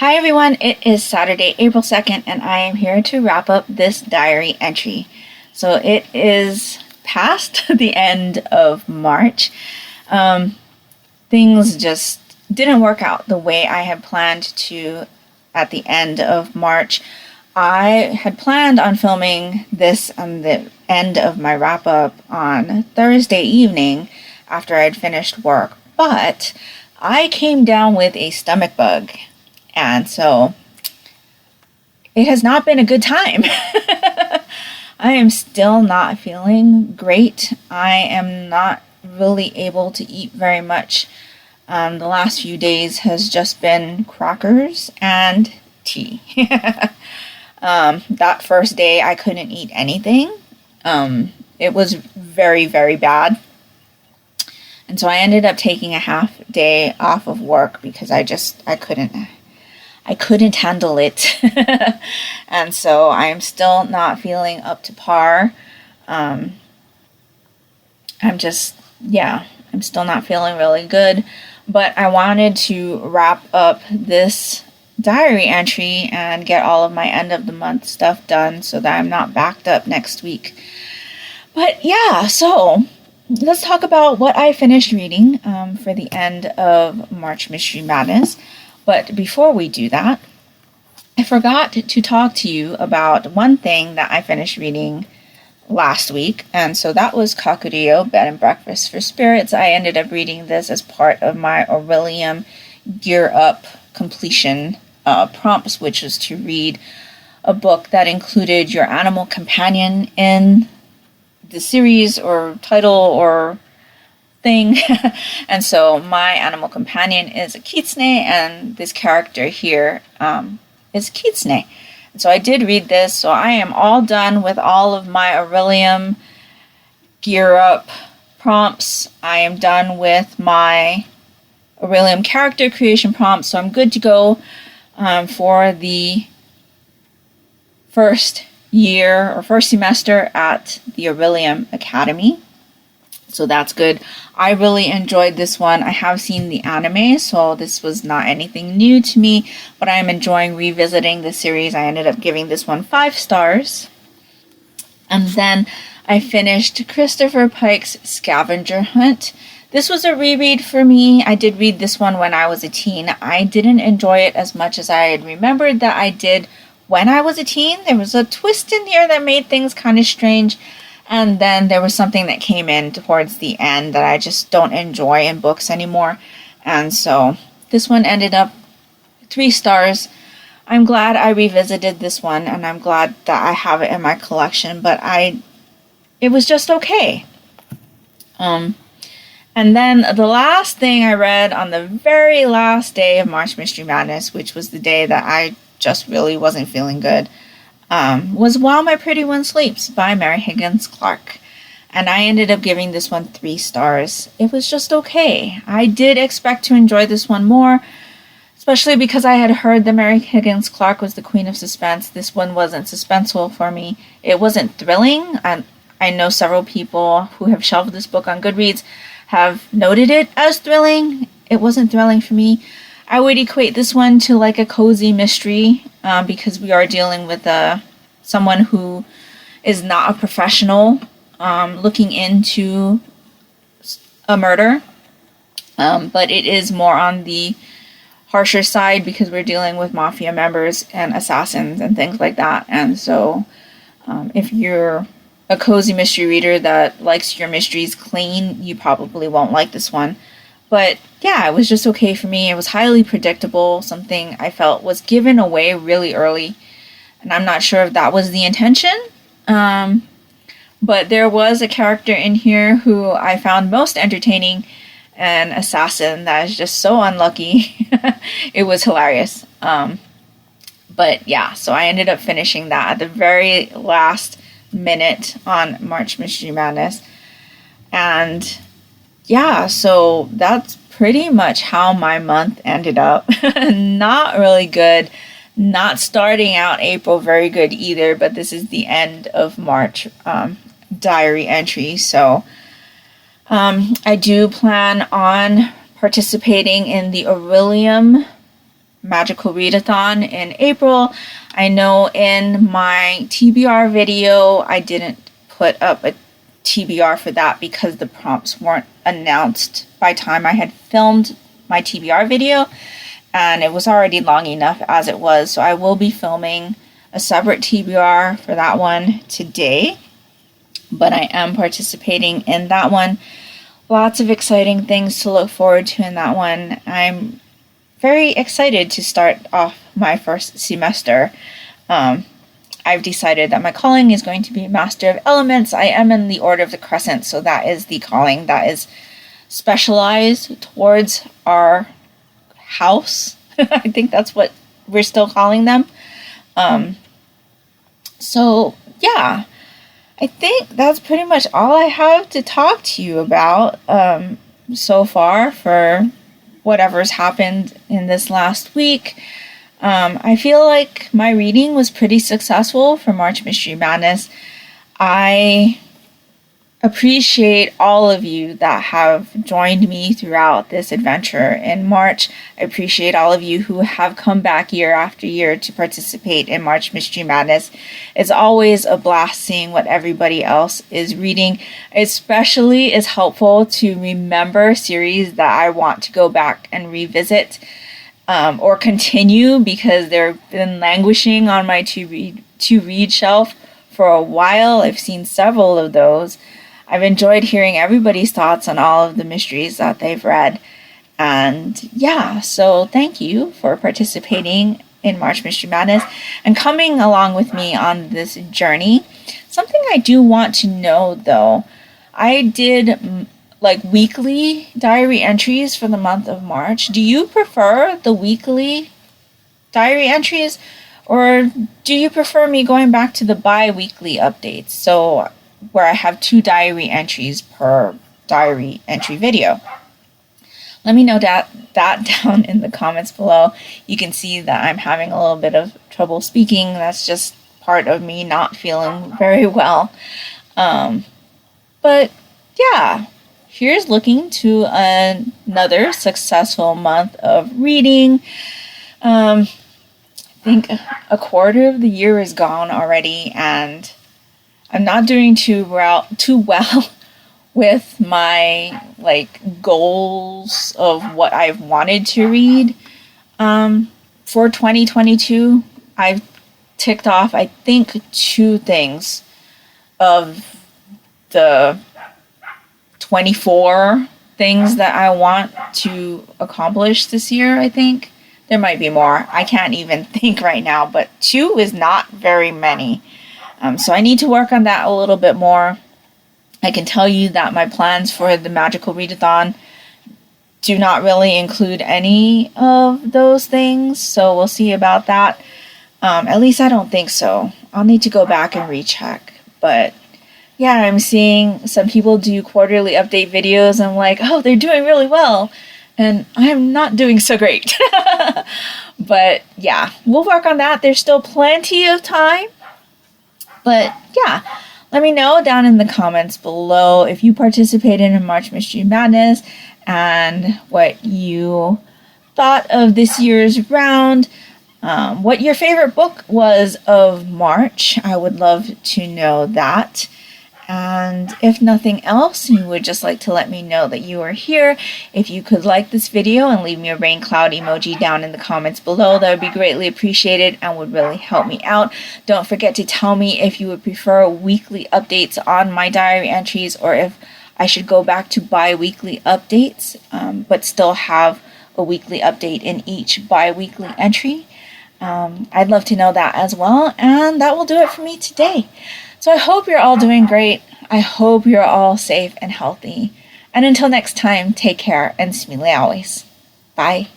Hi everyone, it is Saturday, April 2nd, and I am here to wrap up this diary entry. So it is past the end of March. Things just didn't work out the way I had planned to at the end of March. I had planned on filming this on the end of my wrap up on Thursday evening after I'd finished work, but I came down with a stomach bug. And so it has not been a good time. I am still not feeling great. I am not really able to eat very much. The last few days has just been crackers and tea. That first day I couldn't eat anything. It was very, very bad. And so I ended up taking a half day off of work because I couldn't handle it. And so I am still not feeling up to par. I'm still not feeling really good. But I wanted to wrap up this diary entry and get all of my end of the month stuff done so that I'm not backed up next week. But yeah, so let's talk about what I finished reading for the end of March Mystery Madness. But before we do that, I forgot to talk to you about one thing that I finished reading last week. And so that was Kakuryō, Bed and Breakfast for Spirits. I ended up reading this as part of my Aurelium Gear Up completion prompts, which was to read a book that included your animal companion in the series or title or thing. And so my animal companion is a kitsune, and this character here is kitsune. And so I did read this, so I am all done with all of my Aurelium Gear Up prompts. I am done with my Aurelium character creation prompts, so I'm good to go for the first year or first semester at the Aurelium Academy. So that's good. I really enjoyed this one. I have seen the anime, so this was not anything new to me, but I am enjoying revisiting the series. I ended up giving this one 5 stars. And then I finished Christopher Pike's Scavenger Hunt. This was a reread for me. I did read this one when I was a teen. I didn't enjoy it as much as I had remembered that I did when I was a teen. There was a twist in here that made things kind of strange. And then there was something that came in towards the end that I just don't enjoy in books anymore. And so this one ended up 3 stars. I'm glad I revisited this one, and I'm glad that I have it in my collection, but it was just okay. And then the last thing I read on the very last day of March Mystery Madness, which was the day that I just really wasn't feeling good, was While My Pretty One Sleeps by Mary Higgins Clark. And I ended up giving this one 3 stars. It was just okay. I did expect to enjoy this one more, especially because I had heard that Mary Higgins Clark was the queen of suspense. This one wasn't suspenseful for me. It wasn't thrilling. I know several people who have shelved this book on Goodreads have noted it as thrilling. It wasn't thrilling for me. I would equate this one to like a cozy mystery because we are dealing with someone who is not a professional looking into a murder. But it is more on the harsher side because we're dealing with mafia members and assassins and things like that. And so if you're a cozy mystery reader that likes your mysteries clean, you probably won't like this one. But yeah, it was just okay for me. It was highly predictable, something I felt was given away really early. And I'm not sure if that was the intention. But there was a character in here who I found most entertaining, an assassin that is just so unlucky. It was hilarious. But yeah, so I ended up finishing that at the very last minute on March Mystery Madness. And yeah, so that's pretty much how my month ended up. Not really good. Not starting out April very good either, but this is the end of March diary entry. So I do plan on participating in the Aurelium magical readathon in April. I know in my TBR video, I didn't put up a TBR for that because the prompts weren't announced by time I had filmed my TBR video, and it was already long enough as it was. So I will be filming a separate TBR for that one today, but I am participating in that one. Lots of exciting things to look forward to in that one. I'm very excited to start off my first semester. I've decided that my calling is going to be Master of Elements. I am in the Order of the Crescent, so that is the calling that is specialized towards our house. I think that's what we're still calling them. So yeah, I think that's pretty much all I have to talk to you about so far for whatever's happened in this last week. I feel like my reading was pretty successful for March Mystery Madness. I appreciate all of you that have joined me throughout this adventure in March. I appreciate all of you who have come back year after year to participate in March Mystery Madness. It's always a blast seeing what everybody else is reading. Especially is helpful to remember series that I want to go back and revisit or continue because they've been languishing on my to read shelf for a while. I've seen several of those. I've enjoyed hearing everybody's thoughts on all of the mysteries that they've read. And yeah, so thank you for participating in March Mystery Madness and coming along with me on this journey. Something I do want to know though, I did like weekly diary entries for the month of March. Do you prefer the weekly diary entries, or do you prefer me going back to the bi-weekly updates? So where I have 2 diary entries per diary entry video. Let me know that down in the comments below. You can see that I'm having a little bit of trouble speaking. That's just part of me not feeling very well. But yeah, here's looking to another successful month of reading. I think a quarter of the year is gone already, and I'm not doing too well with my goals of what I've wanted to read for 2022. I've ticked off, I think, 2 things of the 24 things that I want to accomplish this year. I think there might be more. I can't even think right now, but 2 is not very many. So I need to work on that a little bit more. I can tell you that my plans for the Magical Readathon do not really include any of those things, so we'll see about that. At least I don't think so. I'll need to go back and recheck. But yeah, I'm seeing some people do quarterly update videos, and I'm like, oh, they're doing really well, and I'm not doing so great. But yeah, we'll work on that. There's still plenty of time. But yeah, let me know down in the comments below if you participated in March Mystery Madness and what you thought of this year's round. What your favorite book was of March. I would love to know that. And if nothing else, you would just like to let me know that you are here. If you could like this video and leave me a rain cloud emoji down in the comments below, that would be greatly appreciated and would really help me out. Don't forget to tell me if you would prefer weekly updates on my diary entries, or if I should go back to bi-weekly updates, but still have a weekly update in each bi-weekly entry. I'd love to know that as well. And that will do it for me today. So I hope you're all doing great. I hope you're all safe and healthy. And until next time, take care and smile always. Bye.